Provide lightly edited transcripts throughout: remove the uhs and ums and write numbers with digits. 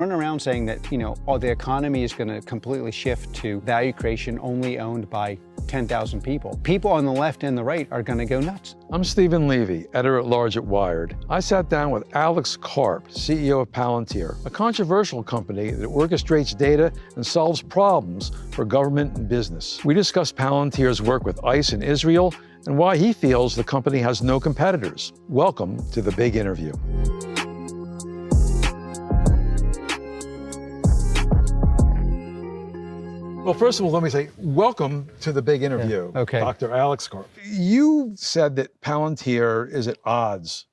Run around saying that, all the economy is going to completely shift to value creation only owned by 10,000 people. People on the left and the right are going to go nuts. I'm Stephen Levy, editor-at-large at Wired. I sat down with Alex Karp, CEO of Palantir, a controversial company that orchestrates data and solves problems for government and business. We discussed Palantir's work with ICE in Israel and why he feels the company has no competitors. Welcome to The Big Interview. Well, first of all, let me say, welcome to The Big Interview, Okay. Dr. Alex Karp. You said that Palantir is at odds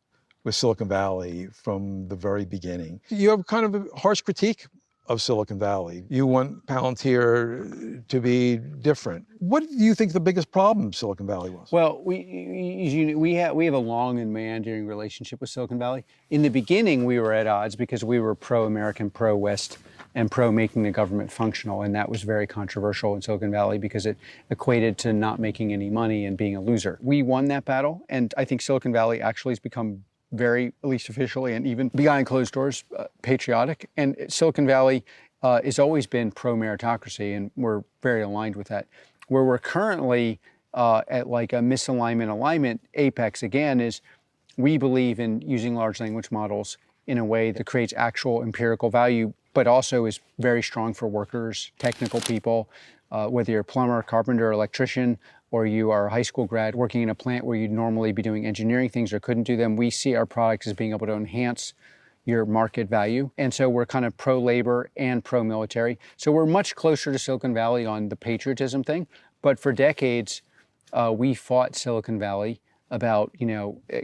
with Silicon Valley from the very beginning. You have kind of a harsh critique of Silicon Valley. You want Palantir to be different. What do you think the biggest problem Silicon Valley was? Well, we have a long and meandering relationship with Silicon Valley. In the beginning, we were at odds because we were pro-American, pro-West, and pro-making the government functional, and that was very controversial in Silicon Valley because it equated to not making any money and being a loser. We won that battle, and I think Silicon Valley actually has become very, at least officially, and even behind closed doors, patriotic. And Silicon Valley has always been pro-meritocracy, and we're very aligned with that. Where we're currently at like a misalignment alignment apex again is we believe in using large language models in a way that creates actual empirical value, but also is very strong for workers, technical people, whether you're a plumber, carpenter, electrician, or you are a high school grad working in a plant where you'd normally be doing engineering things or couldn't do them. We see our products as being able to enhance your market value. And so we're kind of pro-labor and pro-military. So we're much closer to Silicon Valley on the patriotism thing. But for decades, we fought Silicon Valley about,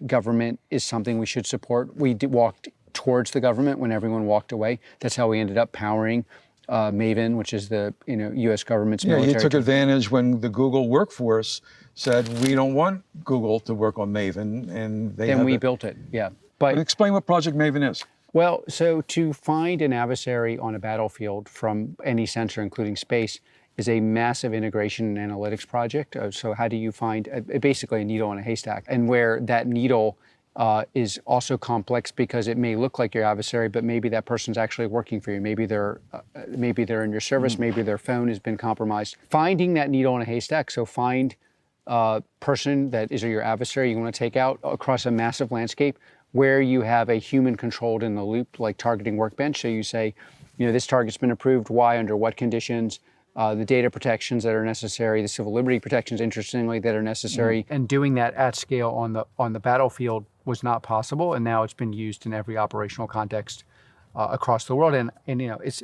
government is something we should support. We walked towards the government when everyone walked away. That's how we ended up powering Maven, which is the U.S. government's military. Yeah, you took advantage when the Google workforce said we don't want Google to work on Maven, and then we built it. Yeah, but explain what Project Maven is. Well, so to find an adversary on a battlefield from any sensor, including space, is a massive integration and analytics project. So how do you find basically a needle in a haystack, and where that needle is also complex because it may look like your adversary, but maybe that person's actually working for you. Maybe they're in your service. Maybe their phone has been compromised. Finding that needle in a haystack. So find a person that is your adversary you want to take out across a massive landscape where you have a human controlled in the loop, like targeting workbench. So you say, this target's been approved. Why? Under what conditions? The data protections that are necessary, the civil liberty protections, interestingly, that are necessary. And doing that at scale on the battlefield was not possible, and now it's been used in every operational context across the world. And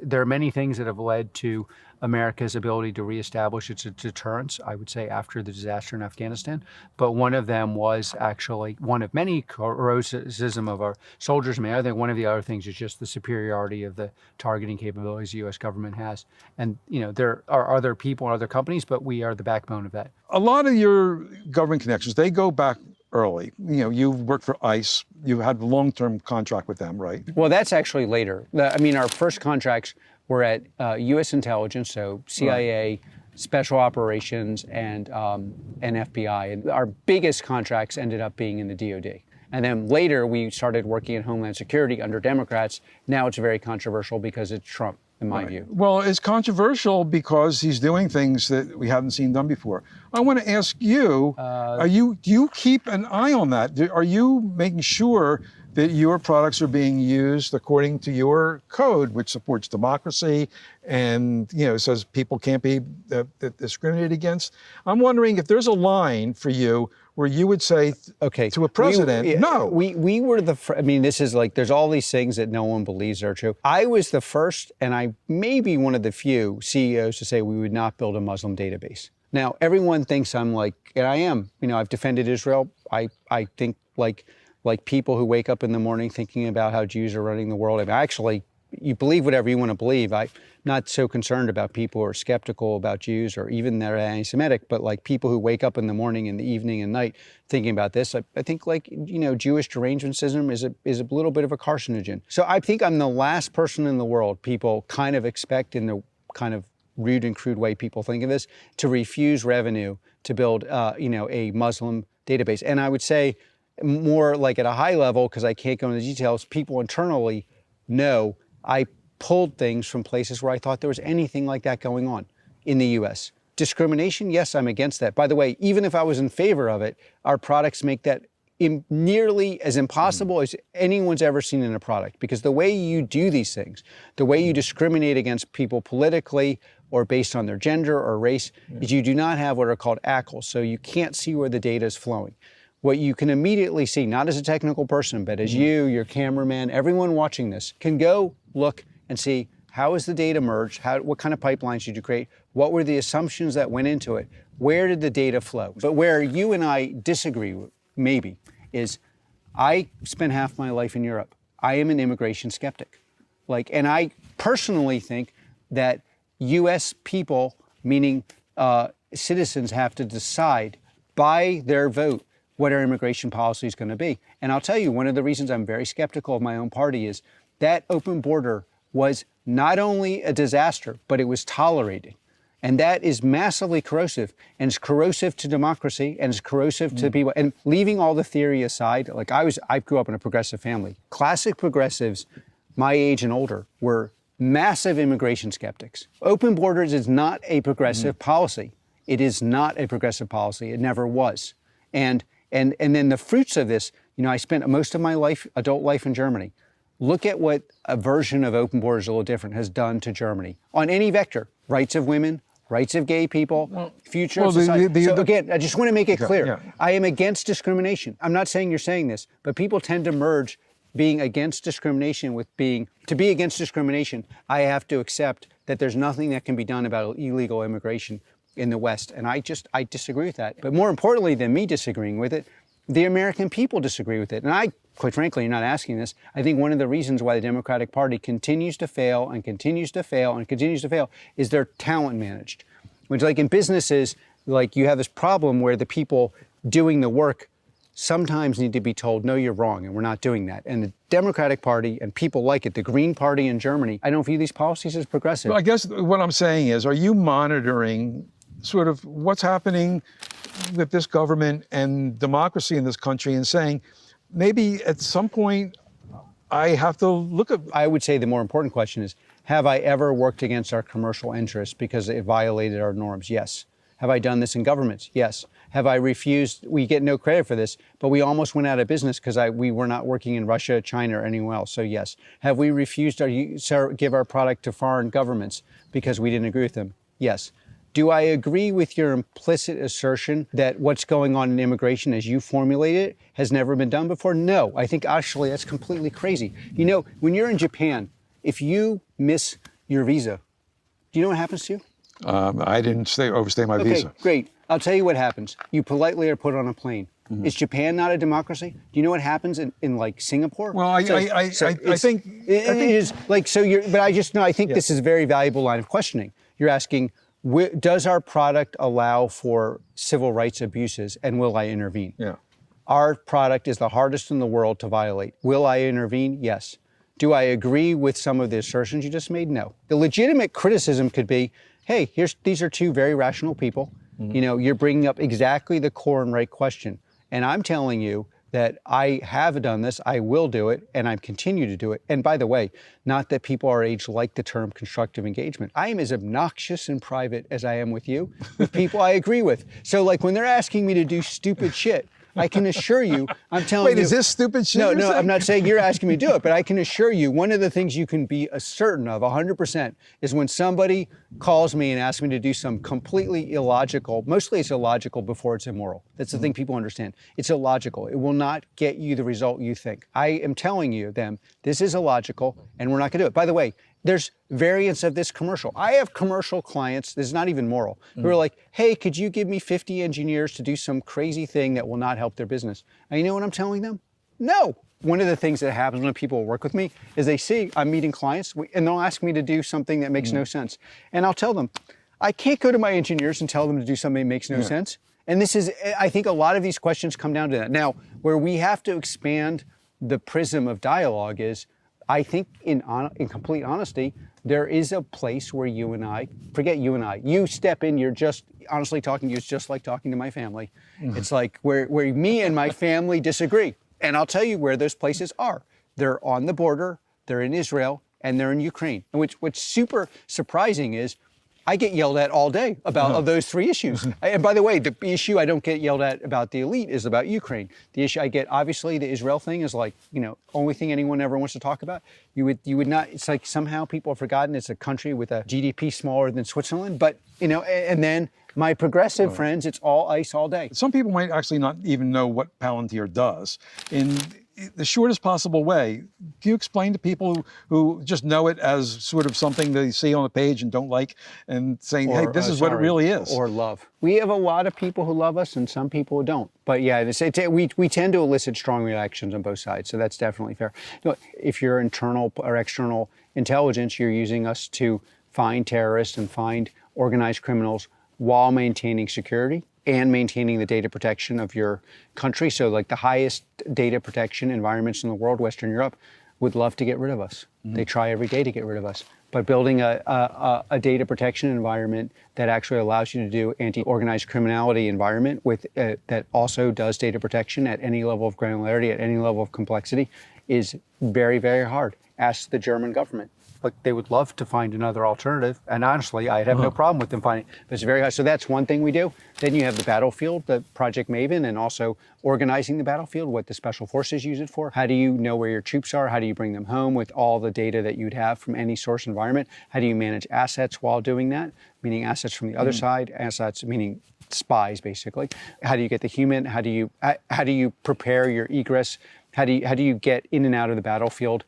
there are many things that have led to America's ability to reestablish its deterrence, I would say, after the disaster in Afghanistan. But one of them was actually one of many heroism of our soldiers. I think one of the other things is just the superiority of the targeting capabilities the U.S. government has. And there are other people and other companies, but we are the backbone of that. A lot of your government connections, they go back early. You've worked for ICE. You had a long-term contract with them, right? Well, that's actually later. Our first contracts were at U.S. intelligence, so CIA, right, special operations, and FBI. And our biggest contracts ended up being in the DoD. And then later, we started working in Homeland Security under Democrats. Now it's very controversial because it's Trump, in my view. Well, it's controversial because he's doing things that we haven't seen done before. I want to ask you, do you keep an eye on that? Are you making sure that your products are being used according to your code, which supports democracy and says people can't be discriminated against? I'm wondering if there's a line for you where you would say to a president, no. We were this is like, there's all these things that no one believes are true. I was the first, and I may be one of the few CEOs to say we would not build a Muslim database. Now, everyone thinks I'm like, and I am, I've defended Israel. I think like people who wake up in the morning thinking about how Jews are running the world. Actually, you believe whatever you want to believe. I'm not so concerned about people who are skeptical about Jews or even they're anti-Semitic, but like people who wake up in the morning, in the evening, and night thinking about this. I think Jewish derangementism is a little bit of a carcinogen. So I think I'm the last person in the world people kind of expect, in the kind of rude and crude way people think of this, to refuse revenue to build a Muslim database. And I would say more like at a high level, because I can't go into the details, people internally know I pulled things from places where I thought there was anything like that going on in the US. Discrimination, yes, I'm against that. By the way, even if I was in favor of it, our products make that nearly as impossible as anyone's ever seen in a product, because the way you do these things, the way you discriminate against people politically or based on their gender or race, is you do not have what are called ACLs, so you can't see where the data is flowing. What you can immediately see, not as a technical person, but as you, your cameraman, everyone watching this, can go look and see how is the data merged, what kind of pipelines did you create, what were the assumptions that went into it, where did the data flow. But where you and I disagree, maybe, is I spent half my life in Europe. I am an immigration skeptic. And I personally think that US people, meaning citizens, have to decide by their vote what our immigration policy is going to be. And I'll tell you, one of the reasons I'm very skeptical of my own party is that open border was not only a disaster, but it was tolerated. And that is massively corrosive, and it's corrosive to democracy, and it's corrosive to people. And leaving all the theory aside, I grew up in a progressive family. Classic progressives, my age and older, were massive immigration skeptics. Open borders is not a progressive policy. It is not a progressive policy. It never was. And then the fruits of this, I spent most of my life, adult life, in Germany. Look at what a version of open borders, a little different, has done to Germany on any vector: rights of women, rights of gay people, future of society. So again, I just want to make it clear. I am against discrimination. I'm not saying you're saying this, but people tend to merge being against discrimination with to be against discrimination. I have to accept that there's nothing that can be done about illegal immigration in the West. And I disagree with that. But more importantly than me disagreeing with it, the American people disagree with it. And I, quite frankly, you're not asking this, I think one of the reasons why the Democratic Party continues to fail and continues to fail and continues to fail is their talent managed. Which, in businesses, you have this problem where the people doing the work sometimes need to be told, no, you're wrong, and we're not doing that. And the Democratic Party and people like it, the Green Party in Germany, I don't view these policies as progressive. Well, I guess what I'm saying is, are you monitoring sort of what's happening with this government and democracy in this country and saying, maybe at some point I have to look at... I would say the more important question is, have I ever worked against our commercial interests because it violated our norms? Yes. Have I done this in governments? Yes. Have I refused? We get no credit for this, but we almost went out of business because we were not working in Russia, China, or anywhere else. So yes. Have we refused to give our product to foreign governments because we didn't agree with them? Yes. Do I agree with your implicit assertion that what's going on in immigration as you formulate it has never been done before? No. I think actually that's completely crazy. When you're in Japan, if you miss your visa, do you know what happens to you? I didn't overstay my visa. Okay, great. I'll tell you what happens. You politely are put on a plane. Is Japan not a democracy? Do you know what happens in Singapore? Well, I think it is but I think this is a very valuable line of questioning. You're asking, does our product allow for civil rights abuses, and will I intervene? Yeah. Our product is the hardest in the world to violate. Will I intervene? Yes. Do I agree with some of the assertions you just made? No. The legitimate criticism could be, hey, these are two very rational people. You're bringing up exactly the core and right question. And I'm telling you that I have done this, I will do it, and I continue to do it. And by the way, not that people our age like the term constructive engagement. I am as obnoxious in private as I am with you, with people I agree with. So when they're asking me to do stupid shit, I can assure you, I'm telling you. Wait, is this stupid shit? No, I'm not saying you're asking me to do it, but I can assure you, one of the things you can be certain of 100% is when somebody calls me and asks me to do some completely illogical, mostly it's illogical before it's immoral. That's the thing people understand. It's illogical. It will not get you the result you think. I am telling you, this is illogical, and we're not going to do it. By the way, there's variants of this commercial. I have commercial clients, this is not even moral, who are like, hey, could you give me 50 engineers to do some crazy thing that will not help their business? And you know what I'm telling them? No. One of the things that happens when people work with me is they see I'm meeting clients and they'll ask me to do something that makes no sense. And I'll tell them, I can't go to my engineers and tell them to do something that makes no sense. And I think a lot of these questions come down to that. Now, where we have to expand the prism of dialogue is, I think in complete honesty, there is a place where you and I, forget you and I, you step in, you're just, honestly talking to you, it's just like talking to my family. It's like where me and my family disagree. And I'll tell you where those places are. They're on the border, they're in Israel, and they're in Ukraine. And what's super surprising is I get yelled at all day about of those three issues. And by the way, the issue I don't get yelled at about the elite is about Ukraine. The issue I get, obviously, the Israel thing is like, only thing anyone ever wants to talk about. You would not. It's like somehow people have forgotten it's a country with a GDP smaller than Switzerland. But and then my progressive friends, it's all ICE all day. Some people might actually not even know what Palantir does. In the shortest possible way, can you explain to people who just know it as sort of something they see on a page and don't like, and saying, hey, this is what it really is? Or love. We have a lot of people who love us and some people who don't. But yeah, we tend to elicit strong reactions on both sides, so that's definitely fair. If you're internal or external intelligence, you're using us to find terrorists and find organized criminals while maintaining security and maintaining the data protection of your country. So like the highest data protection environments in the world, Western Europe, would love to get rid of us. They try every day to get rid of us. But building a data protection environment that actually allows you to do anti-organized criminality environment with that also does data protection at any level of granularity, at any level of complexity, is very, very hard. Ask the German government. Like they would love to find another alternative, and honestly, I'd have no problem with them finding. But it's very hard. So that's one thing we do. Then you have the battlefield, the Project Maven, and also organizing the battlefield, what the special forces use it for. How do you know where your troops are? How do you bring them home with all the data that you'd have from any source environment? How do you manage assets while doing that? Meaning assets from the other side, assets meaning spies, basically. How do you get the human? How do you prepare your egress? How do you get in and out of the battlefield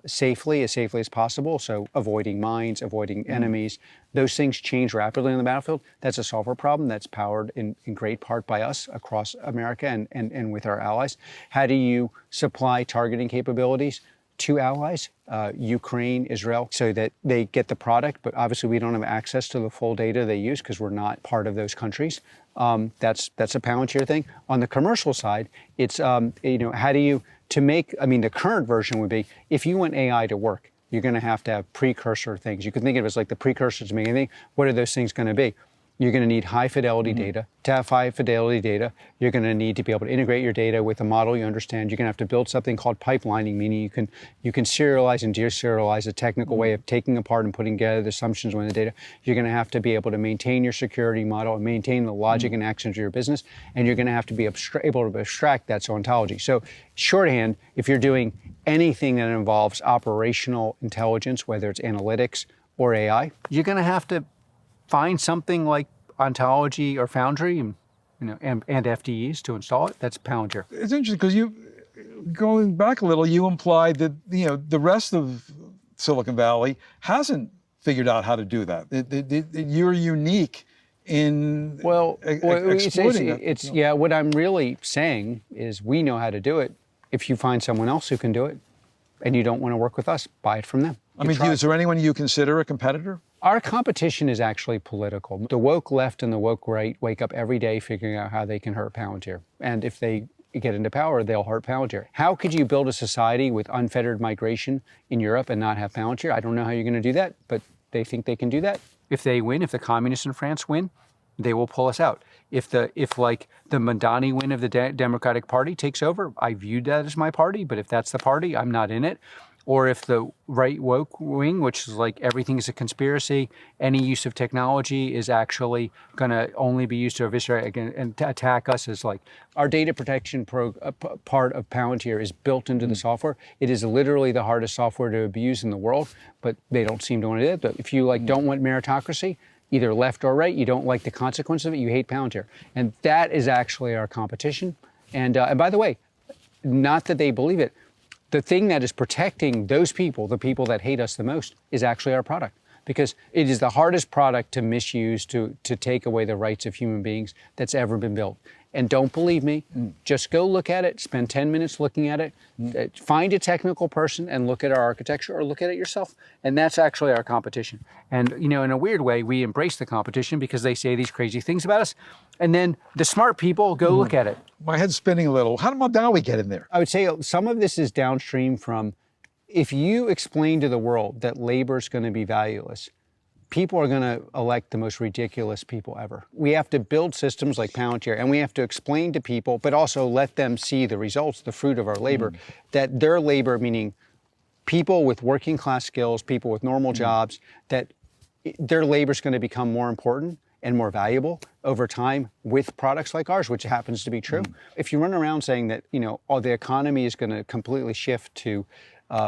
safely as possible? So avoiding mines, avoiding enemies, those things change rapidly on the battlefield. That's a software problem that's powered in great part by us across America and with our allies. How do you supply targeting capabilities to allies, Ukraine, Israel, so that they get the product, but obviously we don't have access to the full data they use because we're not part of those countries. That's a Palantir thing. On the commercial side, it's how do you the current version would be, if you want AI to work, you're going to have precursor things. You can think of it as like the precursors to make anything. What are those things going to be? You're going to need high fidelity data. To have high fidelity data, you're going to need to be able to integrate your data with a model you understand. You're going to have to build something called pipelining, meaning you can serialize and deserialize a technical way of taking apart and putting together the assumptions within the data. You're going to have to be able to maintain your security model and maintain the logic and actions of your business. And you're going to have to be able to abstract that to ontology. So shorthand, if you're doing anything that involves operational intelligence, whether it's analytics or AI, you're going to have to find something like Ontology or Foundry and FDEs to install it. That's Palantir. It's interesting because going back a little, you implied that the rest of Silicon Valley hasn't figured out how to do that. You're unique in exploiting it. What I'm really saying is we know how to do it. If you find someone else who can do it and you don't want to work with us, buy it from them. Is there anyone you consider a competitor? Our competition is actually political. The woke left and the woke right wake up every day figuring out how they can hurt Palantir. And if they get into power, they'll hurt Palantir. How could you build a society with unfettered migration in Europe and not have Palantir? I don't know how you're going to do that, but they think they can do that. If they win, if the communists in France win, they will pull us out. If the Madani win of the Democratic Party takes over, I viewed that as my party, but if that's the party, I'm not in it. Or if the right woke wing, which is like everything is a conspiracy, any use of technology is actually going to only be used to eviscerate and to attack us, as like our data protection part of Palantir is built into the software. It is literally the hardest software to abuse in the world, but they don't seem to want to do it. But if you don't want meritocracy, either left or right, you don't like the consequence of it, you hate Palantir. And that is actually our competition. And by the way, not that they believe it, the thing that is protecting those people, the people that hate us the most, is actually our product. Because it is the hardest product to misuse, to take away the rights of human beings that's ever been built. And don't believe me, just go look at it, spend 10 minutes looking at it, find a technical person and look at our architecture or look at it yourself. And that's actually our competition. And in a weird way, we embrace the competition because they say these crazy things about us. And then the smart people go look at it. My head's spinning a little. How did Madani get in there? I would say some of this is downstream from, if you explain to the world that labor is going to be valueless, people are going to elect the most ridiculous people ever. We have to build systems like Palantir, and we have to explain to people, but also let them see the results, the fruit of our labor, that their labor, meaning people with working class skills, people with normal jobs, that their labor is going to become more important and more valuable over time with products like ours, which happens to be true. If you run around saying that, the economy is going to completely shift to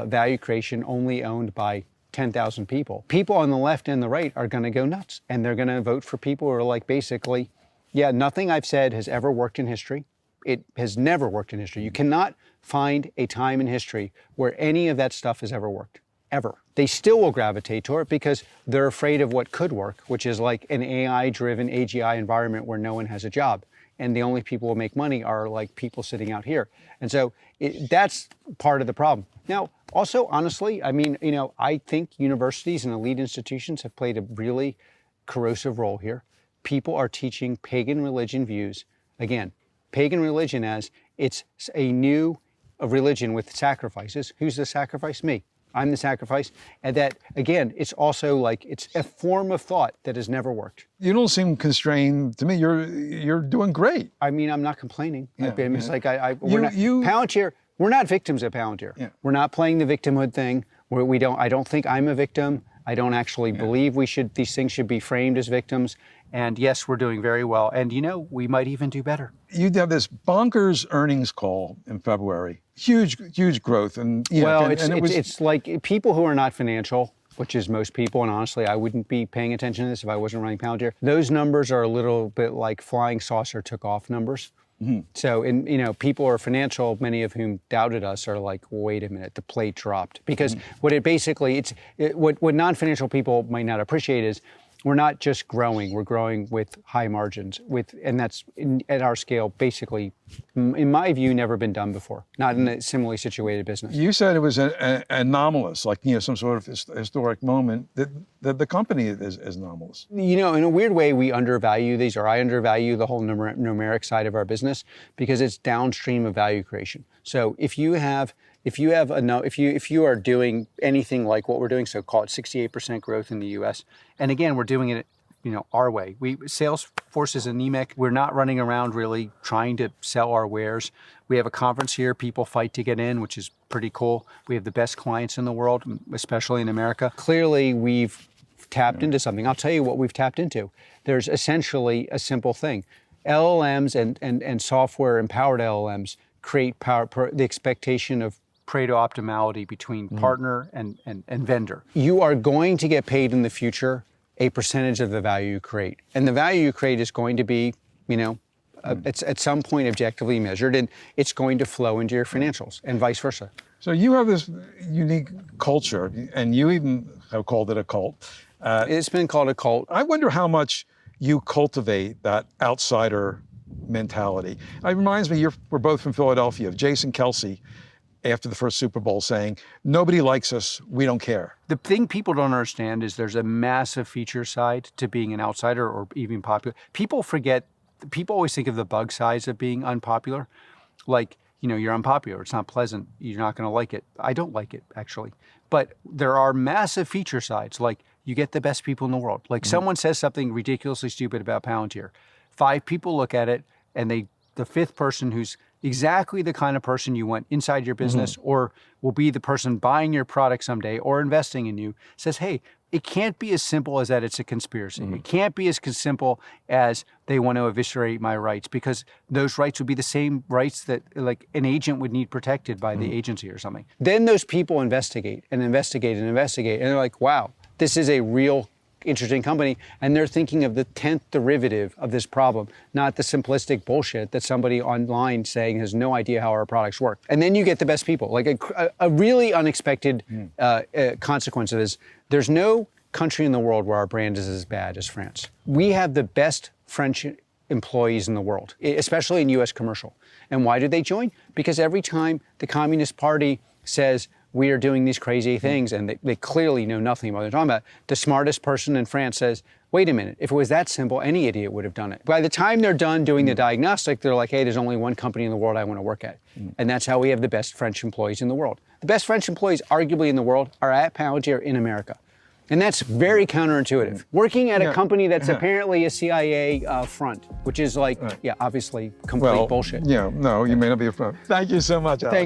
value creation only owned by 10,000 people, people on the left and the right are going to go nuts, and they're going to vote for people who are like, basically, yeah, nothing I've said has ever worked in history. It has never worked in history. You cannot find a time in history where any of that stuff has ever worked, ever. They still will gravitate toward it because they're afraid of what could work, which is like an AI-driven AGI environment where no one has a job. And the only people who make money are like people sitting out here. And so that's part of the problem. Now, also, honestly, I think universities and elite institutions have played a really corrosive role here. People are teaching pagan religion views. Again, pagan religion as it's a new religion with sacrifices. Who's the sacrifice? Me. I'm the sacrifice. And that, again, it's also like, it's a form of thought that has never worked. You don't seem constrained to me. You're doing great. I'm not complaining. Yeah, It's like, Palantir, we're not victims at Palantir. Yeah. We're not playing the victimhood thing. I don't think I'm a victim. I don't actually believe these things should be framed as victims. And yes, we're doing very well. And we might even do better. You have this bonkers earnings call in February. Huge growth. And it's like people who are not financial, which is most people, and honestly, I wouldn't be paying attention to this if I wasn't running Palantir. Those numbers are a little bit like flying saucer took off numbers. Mm-hmm. So, people are financial, many of whom doubted us, are like, wait a minute, the plate dropped. Because what non-financial people might not appreciate is we're not just growing, we're growing with high margins, and that's at our scale, basically, in my view, never been done before, not in a similarly situated business. You said it was anomalous, like some sort of historic moment. That the company is anomalous. In a weird way, we undervalue these, or I undervalue the whole numeric side of our business because it's downstream of value creation. So if you are doing anything like what we're doing, so call it 68% growth in the U.S., and again, we're doing it, our way. Salesforce is anemic. We're not running around really trying to sell our wares. We have a conference here. People fight to get in, which is pretty cool. We have the best clients in the world, especially in America. Clearly, we've tapped into something. I'll tell you what we've tapped into. There's essentially a simple thing. LLMs and software-empowered LLMs create the expectation of Pareto optimality between partner and vendor. You are going to get paid in the future a percentage of the value you create. And the value you create is going to be, it's at some point objectively measured, and it's going to flow into your financials and vice versa. So you have this unique culture, and you even have called it a cult. It's been called a cult. I wonder how much you cultivate that outsider mentality. It reminds me, we're both from Philadelphia, of Jason Kelsey, after the first Super Bowl, saying, nobody likes us, we don't care. The thing people don't understand is there's a massive feature side to being an outsider or even popular. People always think of the bug size of being unpopular. Like, you're unpopular, it's not pleasant, you're not gonna like it. I don't like it, actually. But there are massive feature sides, like you get the best people in the world. Like someone says something ridiculously stupid about Palantir. 5 people look at it, and the 5th person, who's exactly the kind of person you want inside your business or will be the person buying your product someday or investing in you, says, hey, it can't be as simple as that it's a conspiracy. It can't be as simple as they want to eviscerate my rights, because those rights would be the same rights that like an agent would need protected by the agency or something. Then those people investigate and investigate and investigate, and they're like, wow, this is a real interesting company, and they're thinking of the 10th derivative of this problem, not the simplistic bullshit that somebody online saying has no idea how our products work. And then you get the best people. Like a really unexpected consequence of this, there's no country in the world where our brand is as bad as France. We have the best French employees in the world, especially in US commercial. And why do they join? Because every time the Communist Party says, we are doing these crazy things, and they clearly know nothing about what they're talking about, the smartest person in France says, wait a minute, if it was that simple, any idiot would have done it. By the time they're done doing the diagnostic, they're like, hey, there's only one company in the world I want to work at. And that's how we have the best French employees in the world. The best French employees, arguably in the world, are at Palantir in America. And that's very counterintuitive. Working at a company that's apparently a CIA front, which is like, obviously complete bullshit. Yeah, no, you may not be a front. Thank you so much, Alex.